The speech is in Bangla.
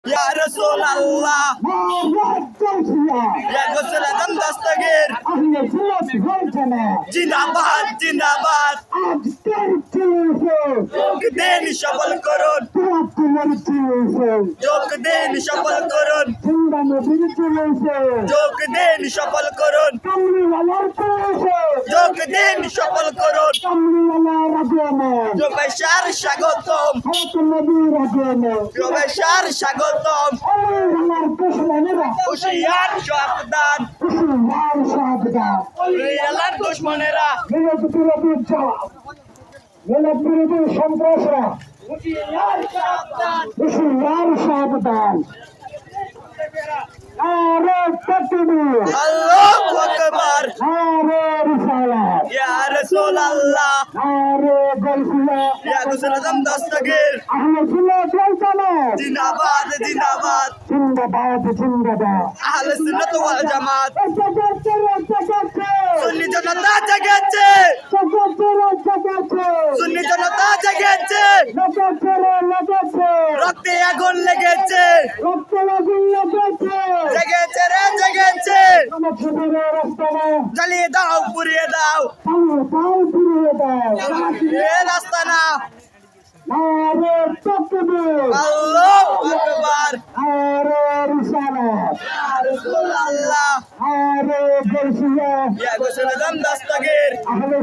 Ya Rasulallah, ya Ghusul Azam Dastagir, জিন্দাবাদ জিন্দাবাদ যোগ দিন সফল করুন, যোগ দিন সফল করুন, যোগ দিন সফল করুন, যোগ দিন সফল করুন। প্রবেশার স্বাগতম, প্রবেশার স্বাগতম, হুশিয়ার সাবধান, আল্লাহর দুশমনেরা, সন্ত্রাসরা হুশিয়ার সাবধান, সাবধান। আরে তাকবীর, আল্লাহু আকবার, আরে রিসালাত, ইয়া রাসূলুল্লাহ, আরে গায়সিয়া, ইয়া গৌসুল আজম দস্তগীর, আহলে সুন্নাত ওয়াল জামাত জিন্দাবাদ জিন্দাবাদ, জিন্দাবাদ জিন্দাবাদ। আহলে সুন্নাত ওয়াল জামাত। জাগাচ্ছে সুন্নি জনতা জেগেছে, সুন্নি জনতা জেগেছে, রক্তে আগুন লেগেছে, জেগেছে রে জেগেছে, জ্বালিয়ে দাও পুড়িয়ে দাও এ রাস্তা না। আল্লাহু